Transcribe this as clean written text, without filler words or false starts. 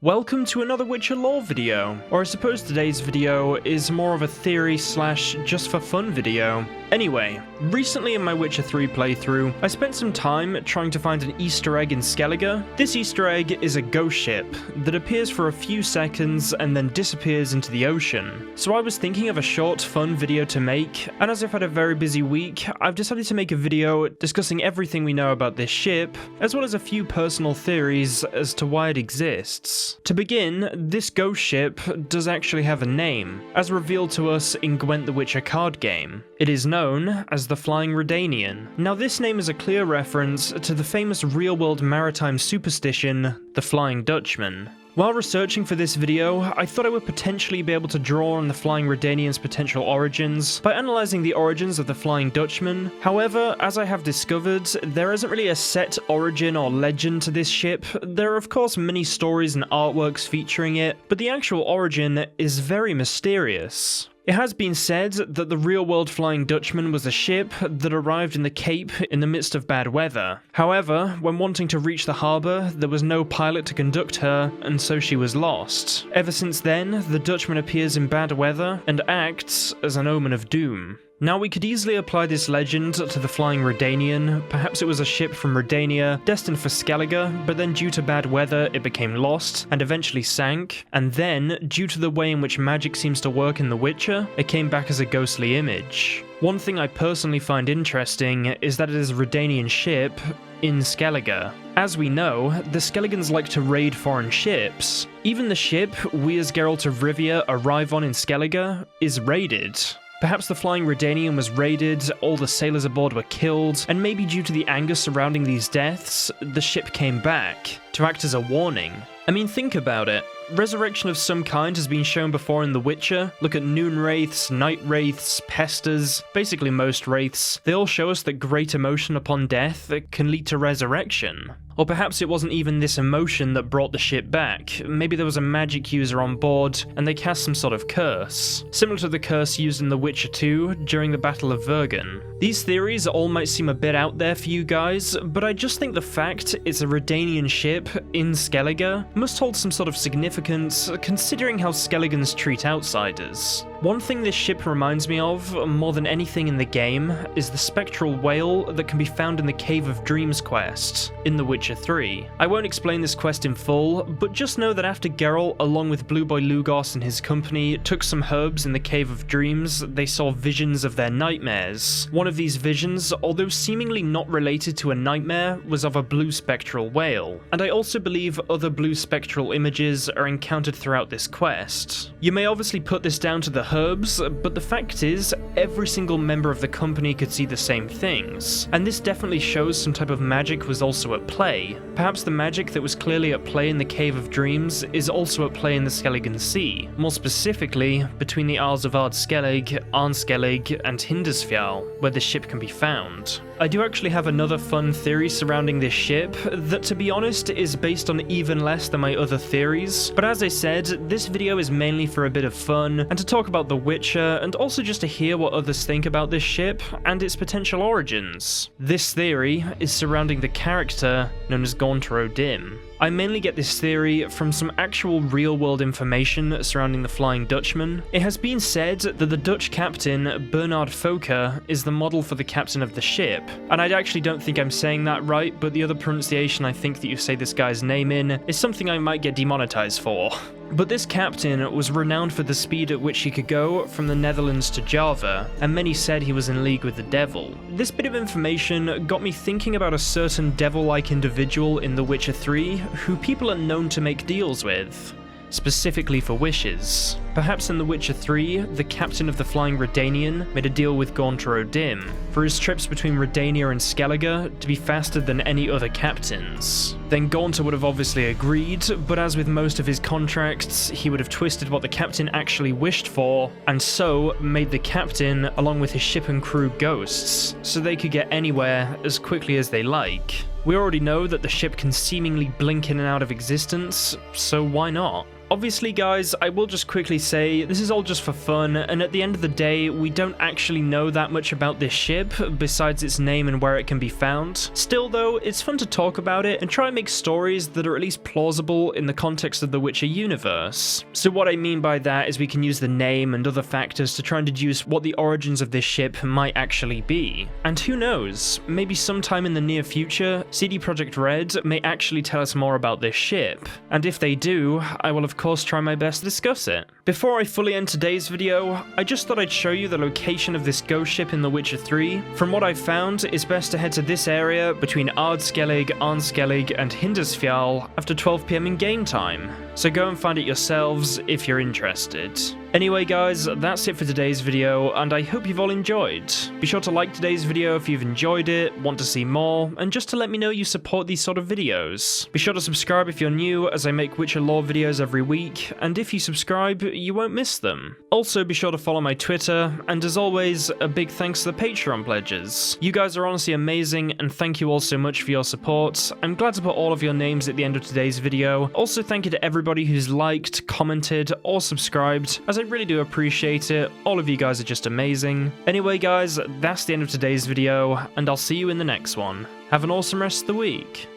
Welcome to another Witcher lore video, or I suppose today's video is more of a theory slash just for fun video. Anyway, recently in my Witcher 3 playthrough, I spent some time trying to find an Easter egg in Skellige. This Easter egg is a ghost ship that appears for a few seconds and then disappears into the ocean. So I was thinking of a short, fun video to make, and as I've had a very busy week, I've decided to make a video discussing everything we know about this ship, as well as a few personal theories as to why it exists. To begin, this ghost ship does actually have a name, as revealed to us in Gwent the Witcher card game. It is known as the Flying Redanian. Now this name is a clear reference to the famous real-world maritime superstition, the Flying Dutchman. While researching for this video, I thought I would potentially be able to draw on the Flying Redanian's potential origins by analysing the origins of the Flying Dutchman. However, as I have discovered, there isn't really a set origin or legend to this ship. There are of course many stories and artworks featuring it, but the actual origin is very mysterious. It has been said that the real-world Flying Dutchman was a ship that arrived in the Cape in the midst of bad weather. However, when wanting to reach the harbour, there was no pilot to conduct her, and so she was lost. Ever since then, the Dutchman appears in bad weather and acts as an omen of doom. Now we could easily apply this legend to the Flying Redanian. Perhaps it was a ship from Redania, destined for Skellige, but then due to bad weather it became lost, and eventually sank, and then, due to the way in which magic seems to work in The Witcher, it came back as a ghostly image. One thing I personally find interesting is that it is a Redanian ship in Skellige. As we know, the Skelligans like to raid foreign ships. Even the ship we as Geralt of Rivia arrive on in Skellige is raided. Perhaps the Flying Redanian was raided, all the sailors aboard were killed, and maybe due to the anger surrounding these deaths, the ship came back, to act as a warning. I mean, think about it. Resurrection of some kind has been shown before in The Witcher. Look at Noon Wraiths, Night Wraiths, Pesters, basically most Wraiths. They all show us that great emotion upon death can lead to resurrection. Or perhaps it wasn't even this emotion that brought the ship back. Maybe there was a magic user on board, and they cast some sort of curse. Similar to the curse used in The Witcher 2 during the Battle of Vergen. These theories all might seem a bit out there for you guys, but I just think the fact it's a Redanian ship in Skellige must hold some sort of significance, considering how Skelligans treat outsiders. One thing this ship reminds me of, more than anything in the game, is the spectral whale that can be found in the Cave of Dreams quest in The Witcher 3. I won't explain this quest in full, but just know that after Geralt, along with Blue Boy Lugos and his company, took some herbs in the Cave of Dreams, they saw visions of their nightmares. One of these visions, although seemingly not related to a nightmare, was of a blue spectral whale. And I also believe other blue spectral images are encountered throughout this quest. You may obviously put this down to the herbs, but the fact is, every single member of the company could see the same things, and this definitely shows some type of magic was also at play. Perhaps the magic that was clearly at play in the Cave of Dreams is also at play in the Skelligan Sea, more specifically between the Isles of Skellige, Skellige, and Hindersfjall, where the ship can be found. I do actually have another fun theory surrounding this ship that, to be honest, is based on even less than my other theories, but as I said, this video is mainly for a bit of fun, and to talk about The Witcher, and also just to hear what others think about this ship and its potential origins. This theory is surrounding the character known as Geralt of Rivia. I mainly get this theory from some actual real-world information surrounding the Flying Dutchman. It has been said that the Dutch captain, Bernard Fokker, is the model for the captain of the ship. And I actually don't think I'm saying that right, but the other pronunciation I think that you say this guy's name in is something I might get demonetized for. But this captain was renowned for the speed at which he could go from the Netherlands to Java, and many said he was in league with the devil. This bit of information got me thinking about a certain devil-like individual in The Witcher 3 who people are known to make deals with, specifically for wishes. Perhaps in The Witcher 3, the captain of the Flying Redanian made a deal with Geralt of Rivia for his trips between Redania and Skellige to be faster than any other captains. Then Geralt would have obviously agreed, but as with most of his contracts, he would have twisted what the captain actually wished for, and so made the captain, along with his ship and crew, ghosts, so they could get anywhere as quickly as they like. We already know that the ship can seemingly blink in and out of existence, so why not? Obviously guys, I will just quickly say, this is all just for fun, and at the end of the day, we don't actually know that much about this ship, besides its name and where it can be found. Still though, it's fun to talk about it and try and make stories that are at least plausible in the context of the Witcher universe. So what I mean by that is we can use the name and other factors to try and deduce what the origins of this ship might actually be. And who knows, maybe sometime in the near future, CD Projekt Red may actually tell us more about this ship. And if they do, I will of course try my best to discuss it. Before I fully end today's video, I just thought I'd show you the location of this ghost ship in The Witcher 3. From what I've found, it's best to head to this area between Skellige, Skellige, and Hindersfjall after 12 PM in game time. So go and find it yourselves if you're interested. Anyway guys, that's it for today's video, and I hope you've all enjoyed. Be sure to like today's video if you've enjoyed it, want to see more, and just to let me know you support these sort of videos. Be sure to subscribe if you're new, as I make Witcher lore videos every week, and if you subscribe, you won't miss them. Also be sure to follow my Twitter, and as always, a big thanks to the Patreon pledges. You guys are honestly amazing, and thank you all so much for your support. I'm glad to put all of your names at the end of today's video. Also thank you to everybody who's liked, commented, or subscribed, as I really do appreciate it. All of you guys are just amazing. Anyway guys, that's the end of today's video, and I'll see you in the next one. Have an awesome rest of the week.